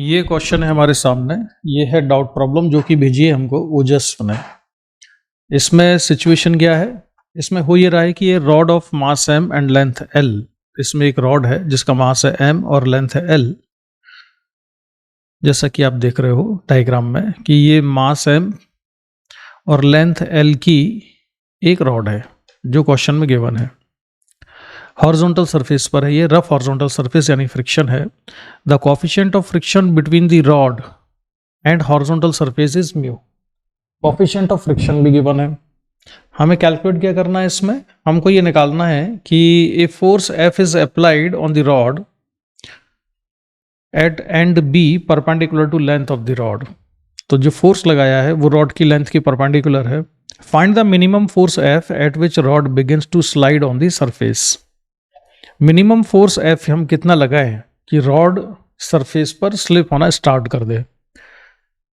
ये क्वेश्चन है हमारे सामने। ये है डाउट प्रॉब्लम जो कि भेजी है हमको ओजस ने। इसमें सिचुएशन क्या है, इसमें हो ये रहा है कि ये rod of mass m and length l, इसमें एक रॉड है जिसका मास है m और लेंथ है l। जैसा कि आप देख रहे हो डायग्राम में कि ये मास m और लेंथ l की एक रॉड है जो क्वेश्चन में गिवन है। हॉरिजॉन्टल सरफेस पर है, ये रफ हॉरिजॉन्टल सरफेस यानी फ्रिक्शन है। The coefficient of friction between the rod and horizontal surface is mu. Coefficient of friction भी गिवन है। हमें कैलकुलेट क्या करना है, इसमें हमको ये निकालना है कि a force F is applied on the rod at end B perpendicular to length of the rod. तो जो फोर्स लगाया है वो रॉड की लेंथ की परपेंडिकुलर है। Find the minimum force F at which rod begins to slide on the surface. Minimum force F हम कितना लगाएं कि रॉड सरफेस पर स्लिप होना स्टार्ट कर दे।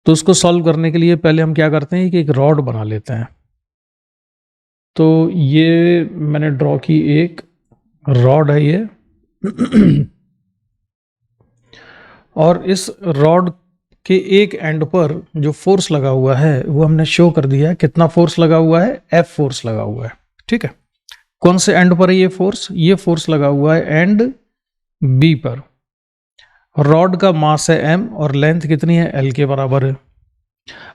तो उसको सॉल्व करने के लिए पहले हम क्या करते हैं कि एक रॉड बना लेते हैं। तो ये मैंने ड्रॉ की एक रॉड है ये और इस रॉड के एक एंड पर जो फोर्स लगा हुआ है वो हमने शो कर दिया है। कितना फोर्स लगा हुआ है, F फोर्स लगा हुआ है। ठीक है, कौन से एंड पर है ये फोर्स? ये फोर्स लगा हुआ है एंड B पर। रॉड का मास है m और लेंथ कितनी है, l के बराबर है।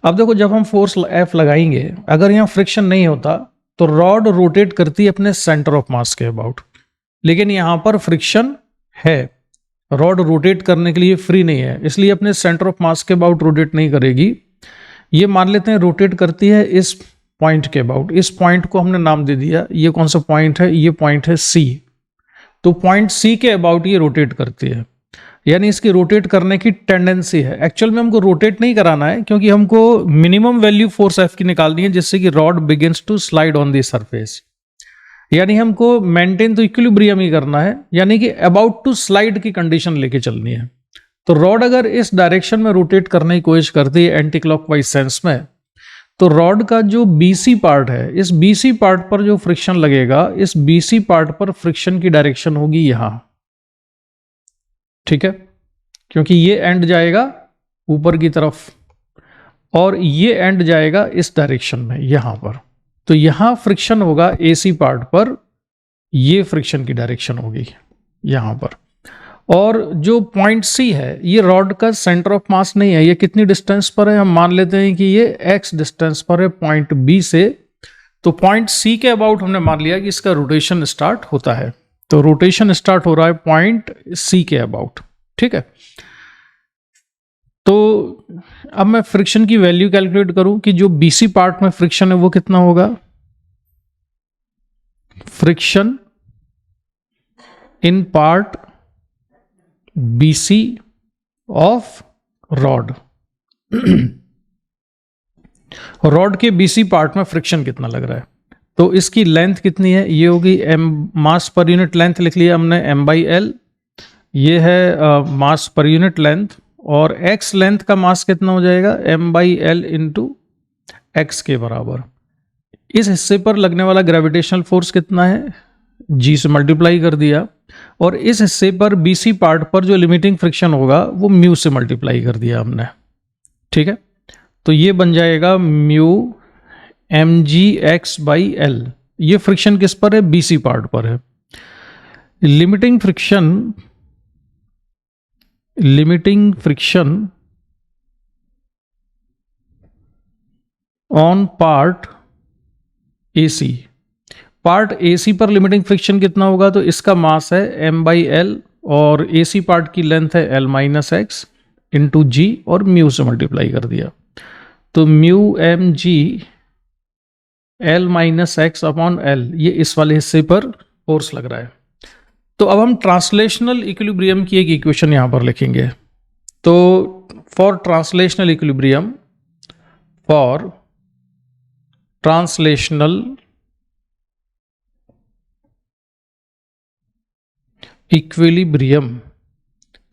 अब देखो जब हम फोर्स F लगाएंगे, अगर यहाँ फ्रिक्शन नहीं होता तो रॉड रोटेट करती है अपने सेंटर ऑफ मास के अबाउट, लेकिन यहाँ पर फ्रिक्शन है, रॉड रोटेट करने के लिए फ्री नहीं है, इसलिए अपने सेंटर ऑफ मास के अबाउट रोटेट नहीं करेगी। ये मान लेते हैं रोटेट करती है इस पॉइंट के अबाउट। इस पॉइंट को हमने नाम दे दिया, ये कौन सा पॉइंट है, ये पॉइंट है C। तो पॉइंट C के अबाउट ये रोटेट करती है, यानी इसकी रोटेट करने की टेंडेंसी है। एक्चुअल में हमको रोटेट नहीं कराना है क्योंकि हमको मिनिमम वैल्यू फोर्स F की निकालनी है जिससे कि rod begins to slide on the surface, यानी हमको मेंटेन तो इक्विलिब्रियम ही करना है, यानी कि अबाउट टू स्लाइड की कंडीशन लेके चलनी है। तो रॉड अगर इस डायरेक्शन में रोटेट करने की कोशिश करती है एंटी क्लॉकवाइज सेंस में, तो रॉड का जो BC पार्ट है, इस BC पार्ट पर जो फ्रिक्शन लगेगा, इस BC पार्ट पर फ्रिक्शन की डायरेक्शन होगी यहां। ठीक है, क्योंकि ये एंड जाएगा ऊपर की तरफ और ये एंड जाएगा इस डायरेक्शन में यहां पर। तो यहां फ्रिक्शन होगा AC पार्ट पर, ये फ्रिक्शन की डायरेक्शन होगी यहां पर। और जो पॉइंट C है ये रॉड का सेंटर ऑफ मास नहीं है, ये कितनी डिस्टेंस पर है, हम मान लेते हैं कि ये x डिस्टेंस पर है पॉइंट B से। तो पॉइंट C के अबाउट हमने मान लिया कि इसका रोटेशन स्टार्ट होता है। तो रोटेशन स्टार्ट हो रहा है पॉइंट C के अबाउट। ठीक है, तो अब मैं फ्रिक्शन की वैल्यू कैलकुलेट करूं कि जो BC पार्ट में फ्रिक्शन है वो कितना होगा। Friction in part BC of rod. Rod के BC पार्ट में फ्रिक्शन कितना लग रहा है, तो इसकी लेंथ कितनी है, ये होगी m, मास पर यूनिट लेंथ लिख लिया हमने m/l, ये है मास पर यूनिट लेंथ, और x लेंथ का मास कितना हो जाएगा m/l इंटू x के बराबर। इस हिस्से पर लगने वाला ग्रेविटेशनल फोर्स कितना है, g से मल्टीप्लाई कर दिया, और इस हिस्से पर BC पार्ट पर जो लिमिटिंग फ्रिक्शन होगा वो म्यू से मल्टीप्लाई कर दिया हमने। ठीक है, तो ये बन जाएगा म्यू mgx/l। ये फ्रिक्शन किस पर है, BC पार्ट पर है। Limiting friction on part AC। Part AC पर लिमिटिंग फ्रिक्शन कितना होगा, तो इसका मास है m/l और AC पार्ट की लेंथ है l-x इंटू g और म्यू से मल्टीप्लाई कर दिया। तो mu mg l-x upon l, ये इस वाले हिस्से पर फोर्स लग रहा है। तो अब हम ट्रांसलेशनल इक्विलिब्रियम की एक इक्वेशन यहां पर लिखेंगे। तो फॉर ट्रांसलेशनल इक्विलिब्रियम,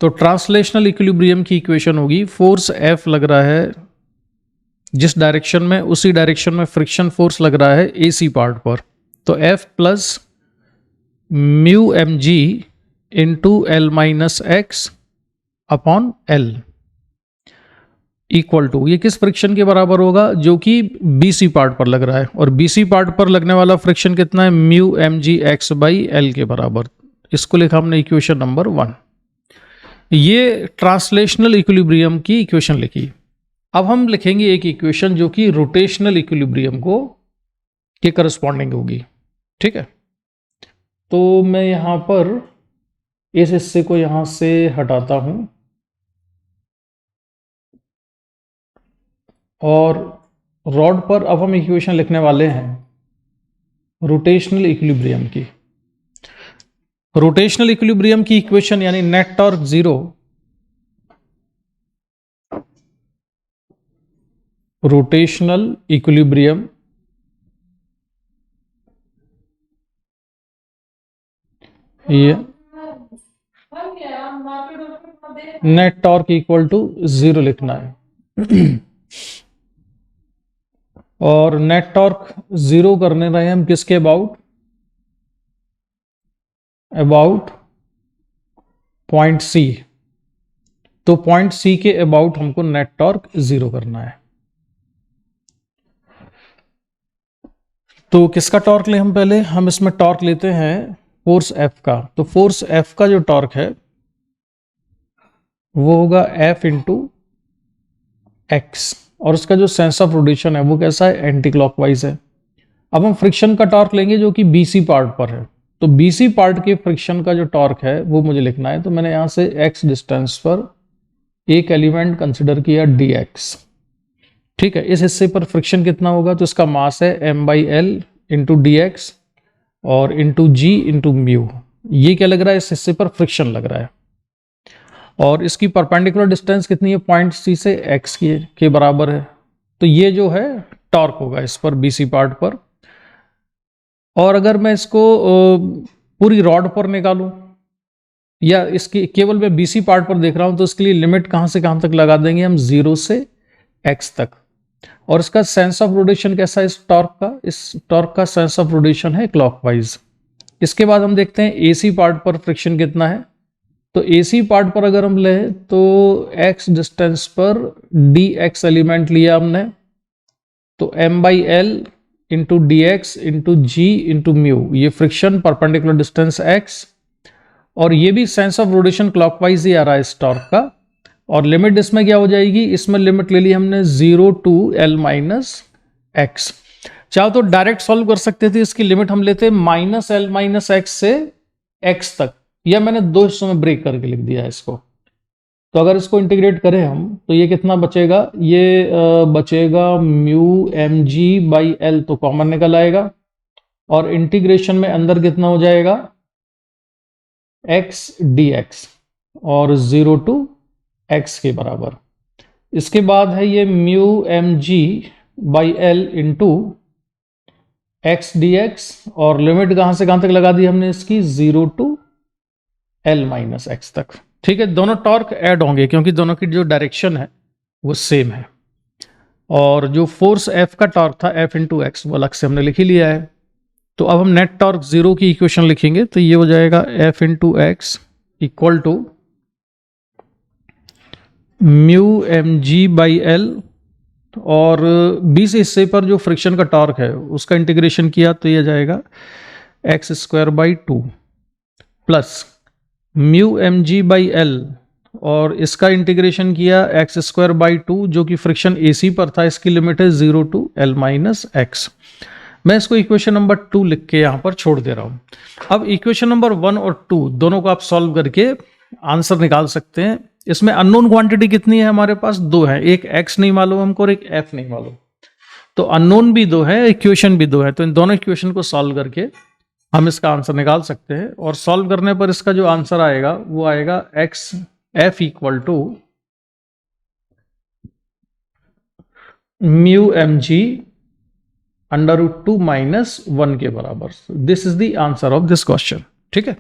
तो ट्रांसलेशनल इक्विलिब्रियम की इक्वेशन होगी, फोर्स F लग रहा है जिस डायरेक्शन में, उसी डायरेक्शन में फ्रिक्शन फोर्स लग रहा है AC पार्ट पर। तो F plus mu mg into l-x upon l। Equal to, ये किस फ्रिक्शन के बराबर होगा, जो कि BC पार्ट पर लग रहा है, और BC पार्ट पर लगने वाला फ्रिक्शन कितना है, म्यू mg(x) बाई एल के बराबर। इसको लिखा हमने इक्वेशन नंबर 1। ये ट्रांसलेशनल इक्विलिब्रियम की इक्वेशन लिखी। अब हम लिखेंगे एक इक्वेशन जो कि रोटेशनल इक्विलिब्रियम को के करस्पॉन्डिंग होगी, ठीक है। तो मैं यहां पर इस हिस्से को यहां से हटाता हूं और रॉड पर अब हम इक्वेशन लिखने वाले हैं रोटेशनल इक्विलिब्रियम की। रोटेशनल इक्विलिब्रियम की इक्वेशन यानी नेट टॉर्क 0 रोटेशनल इक्विलिब्रियम ये नेट टॉर्क इक्वल टू 0 लिखना है। और नेट टॉर्क 0 करने रहे हम किसके अबाउट पॉइंट C। तो पॉइंट C के अबाउट हमको नेट टॉर्क 0 करना है। तो किसका टॉर्क ले हम पहले, हम इसमें टॉर्क लेते हैं फोर्स F का। तो फोर्स F का जो टॉर्क है वो होगा F इंटू एक्स, और उसका जो सेंस ऑफ रोटेशन है वो कैसा है, एंटी क्लॉकवाइज है। अब हम फ्रिक्शन का टॉर्क लेंगे जो कि BC पार्ट पर है। तो BC पार्ट के फ्रिक्शन का जो टॉर्क है वो मुझे लिखना है। तो मैंने यहां से x डिस्टेंस पर एक एलिमेंट कंसिडर किया dx, ठीक है। इस हिस्से पर फ्रिक्शन कितना होगा, तो इसका मास है m/l इंटू dx और इंटू g इंटू म्यू। ये क्या लग रहा है, इस हिस्से पर फ्रिक्शन लग रहा है। और इसकी परपेंडिकुलर डिस्टेंस कितनी है, पॉइंट C से x के बराबर है। तो ये जो है टॉर्क होगा इस पर BC पार्ट पर। और अगर मैं इसको पूरी रॉड पर निकालूं या इसकी केवल मैं BC पार्ट पर देख रहा हूं, तो इसके लिए लिमिट कहां से कहां तक लगा देंगे हम, 0 से x तक। और इसका सेंस ऑफ रोटेशन कैसा है इस टॉर्क का सेंस ऑफ रोटेशन है क्लॉकवाइज। इसके बाद हम देखते हैं AC पार्ट पर फ्रिक्शन कितना है। तो AC पार्ट पर अगर हम ले तो x डिस्टेंस पर dx एलिमेंट लिया हमने, तो m/l into dx into g into mu, ये फ्रिक्शन परपेंडिकुलर डिस्टेंस x, और ये भी सेंस ऑफ रोटेशन क्लॉकवाइज ही आ रहा है इस टॉर्क का। और लिमिट इसमें क्या हो जाएगी, इसमें लिमिट ले ली हमने 0 टू l माइनस एक्स। चाहो तो डायरेक्ट सॉल्व कर सकते थे, इसकी लिमिट हम लेते -l माइनस एक्स से x तक, या मैंने दो हिस्सों में ब्रेक करके लिख दिया है इसको। तो अगर इसको इंटीग्रेट करें हम तो ये कितना बचेगा, ये बचेगा म्यू mg/l, तो कॉमन निकल आएगा। और इंटीग्रेशन में अंदर कितना हो जाएगा, x dx, और 0 टू x के बराबर। इसके बाद है ये mu mg/l into x dx, और लिमिट कहां से कहां तक लगा दी हमने इसकी, 0 टू l माइनस एक्स तक, ठीक है। दोनों टॉर्क ऐड होंगे क्योंकि दोनों की जो डायरेक्शन है वो सेम है। और जो फोर्स F का टॉर्क था F इंटू एक्स, वो अलग से हमने लिख ही लिया है। तो अब हम नेट टॉर्क 0 की इक्वेशन लिखेंगे, तो ये हो जाएगा F into x equal to mu mg/l, और बीच हिस्से पर जो फ्रिक्शन का टॉर्क है उसका इंटीग्रेशन किया तो ये जाएगा x²/2 प्लस म्यू mg/l, और इसका इंटीग्रेशन किया x²/2 जो कि फ्रिक्शन AC पर था, इसकी लिमिट है 0 टू l माइनस एक्स। मैं इसको इक्वेशन नंबर 2 लिख के यहां पर छोड़ दे रहा हूं। अब इक्वेशन नंबर 1 और 2 दोनों को आप सॉल्व करके आंसर निकाल सकते हैं। इसमें अननोन क्वांटिटी कितनी है हमारे पास, 2 है, एक x नहीं मालूम हमको और एक f नहीं मालूम। तो अननोन भी 2 है, इक्वेशन भी 2 है। तो इन दोनों इक्वेशन को सॉल्व करके हम इसका आंसर निकाल सकते हैं। और सॉल्व करने पर इसका जो आंसर आएगा वो आएगा f equal to mu mg/√2 - 1 के बराबर। This is the answer of this question, ठीक है।